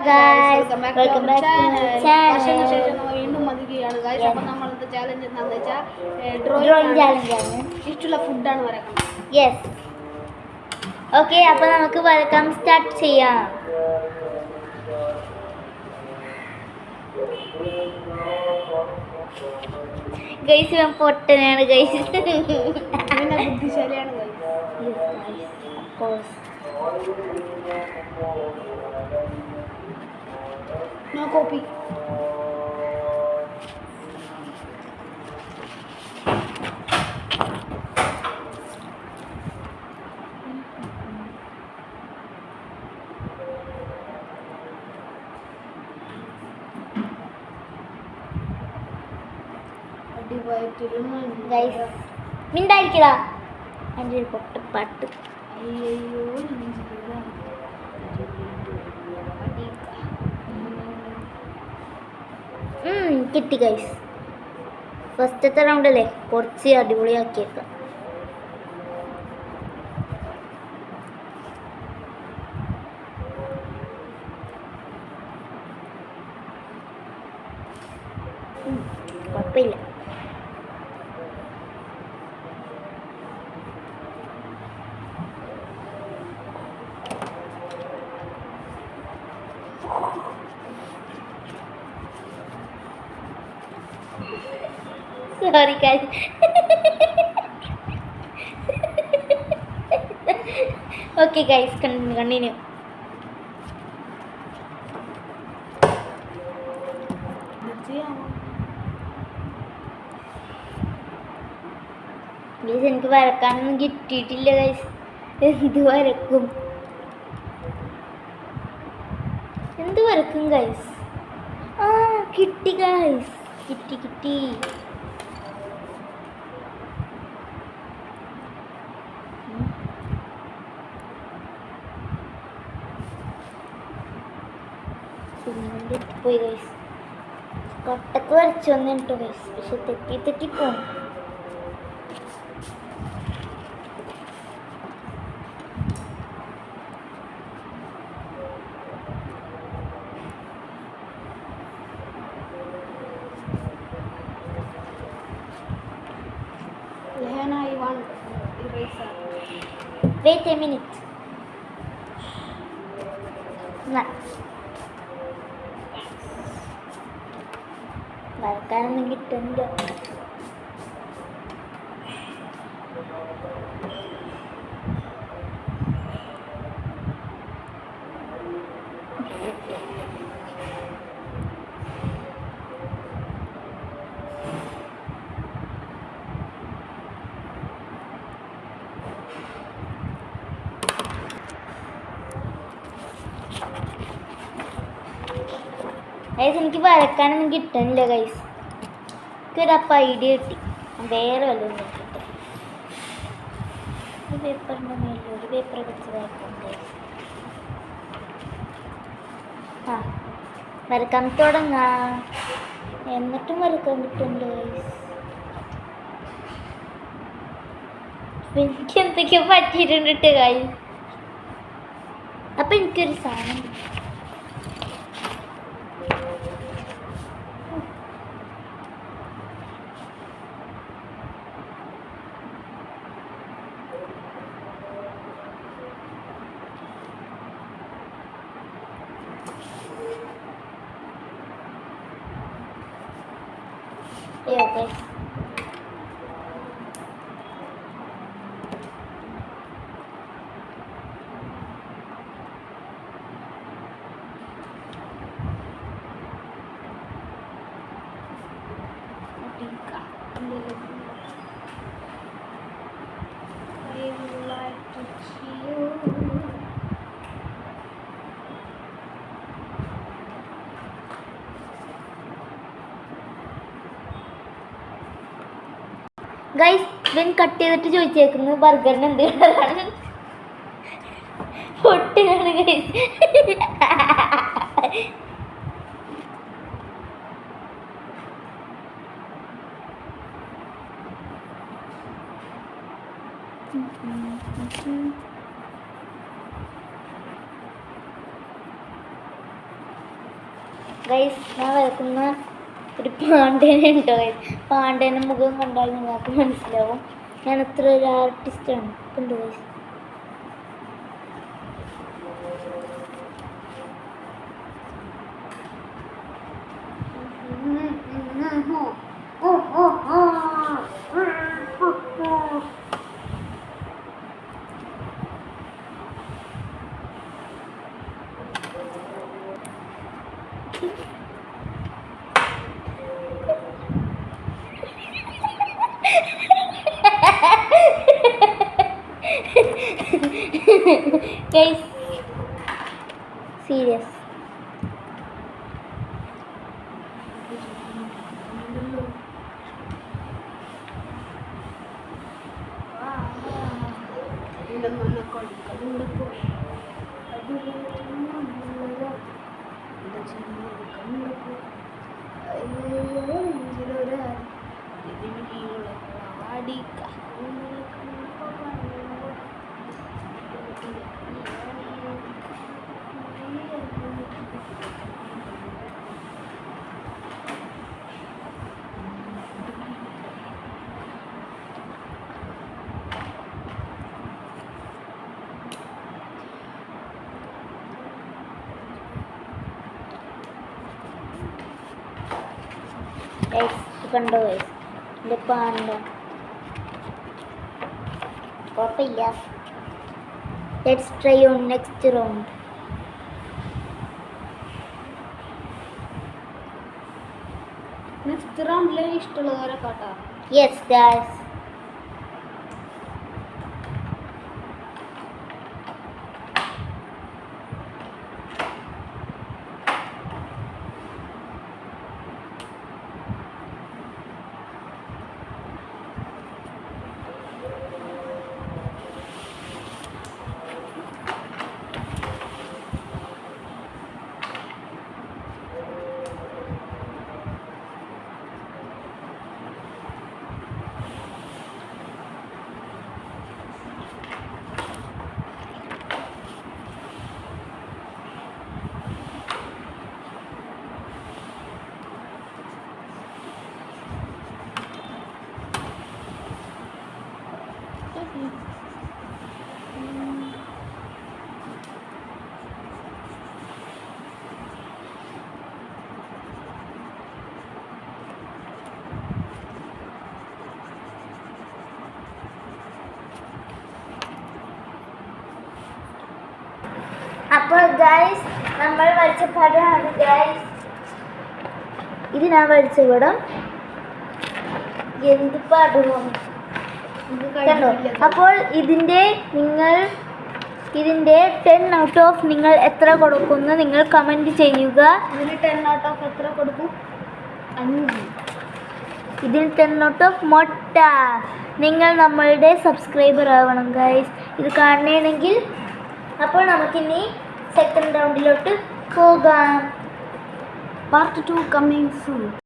guys, welcome back to my channel. വീണ്ടും വന്നിരിക്കുകയാണ് guys. അപ്പോൾ നമ്മളത്തെ ചാലഞ്ച് എന്താണെന്ന് വെച്ചാൽ Drawing challenge ആണ്. ഇഷ്ടമുള്ള ഫുഡാണ് വരക്കുന്നത്. Yes. Okay, അപ്പോൾ നമുക്ക് വരക്കാം സ്റ്റാർട്ട് ചെയ്യാം. ഗൈസ് ഞാൻ പൊട്ടനാണ് ഗൈസ്. പിന്നെ ബുദ്ധിശാലിയാണ് guys. Yes guys, of course. No copy. Guys മിണ്ടായിരിക്കടാ എൻ്റെ ഒരു പൊട്ടപ്പാട്ട്. അയ്യോ കിട്ടി ഗൈസ്. ഫസ്റ്റത്തെ റൗണ്ടല്ലേ, കുറച്ച് അടിപൊളിയാക്കിയേക്കാം. കുഴപ്പമില്ല. Sorry guys. Okay guys, continue. Guys എനിക്ക് വരക്കാനൊന്നും കിട്ടിയിട്ടില്ല ഗൈസ്. എന്ത് വരക്കും ഗൈസ്? ആ കിട്ടി ഗൈസ്, കിട്ടി. പോയി ഗൈസ്. കൊട്ടക്ക് വരച്ചു വന്നിട്ടോ ഗൈസ്, പക്ഷെ തെറ്റിപ്പോകും. Lehana, I want eraser. Wait a minute. വരക്കാനൊന്നും കിട്ടുന്നില്ല. ഗൈസ് എനിക്ക് വരക്കാനൊന്നും കിട്ടുന്നില്ല ഗൈസ്. എനിക്കൊരപ്പം ഐഡിയ കിട്ടി, വേറെ വല്ലതും നോക്കിയിട്ട്. ഈ പേപ്പറിൻ്റെ മേലിൽ ഒരു പേപ്പർ വെച്ച് വരക്കാം ഗൈസ്. ആ വരക്കാൻ തുടങ്ങാം. എന്നിട്ടും വരക്കാൻ കിട്ടുന്നുണ്ട് ഗൈസ്. എനിക്ക് എന്തൊക്കെയോ പറ്റിയിട്ടുണ്ട് ഗൈസ്. അപ്പം എനിക്കൊരു സാധനം okay. I would like to see you. Guys ഇവൻ കട്ട് ചെയ്തിട്ട് ചോദിച്ചേക്കുന്നു ബർഗറിന് എന്ത് കളറാണ്? പൊട്ടിയാണ് ഗൈസ്. ഗൈസ് ഞാൻ വരക്കുന്ന ഒരു പാണ്ഡ്യനെ ഉണ്ടോ ഗൈസ്? പാണ്ഡ്യൻ്റെ മുഖം കണ്ടാൽ നിങ്ങൾക്ക് മനസ്സിലാവും ഞാൻ അത്ര ഒരു ആർട്ടിസ്റ്റാണ്. കണ്ടു ഗൈസ്. Guys, serious. Guys, കണ്ടോ ഗൈസ് എൻ്റെ പാണ്ട കുഴപ്പമില്ല. Let's try on next round. നെക്സ്റ്റ് റൗണ്ടിലെ ഇഷ്ടമുള്ളവരെ കാട്ടാ. Yes guys. അപ്പോൾ ഗൈസ് നമ്മൾ വരച്ച പടമാണ് ഗൈസ്. ഇത് ഞാൻ വരച്ച പടം. എന്ത് പടമാണ് കണ്ടോ? അപ്പോൾ ഇതിൻ്റെ 10 ഔട്ട് ഓഫ് നിങ്ങൾ എത്ര കൊടുക്കുന്നു നിങ്ങൾ കമൻറ്റ് ചെയ്യുക. ഇതിന് 10 ഔട്ട് ഓഫ് എത്ര കൊടുക്കും? 5. ഇതിൽ 10 ഔട്ട് ഓഫ് മൊട്ട. നിങ്ങൾ നമ്മളുടെ സബ്സ്ക്രൈബർ ആവണം ഗൈസ് ഇത് കാണണമെങ്കിൽ. അപ്പോൾ നമുക്കിനി സെക്കൻഡ് റൗണ്ടിലോട്ട് പോകാം. Part 2 coming soon.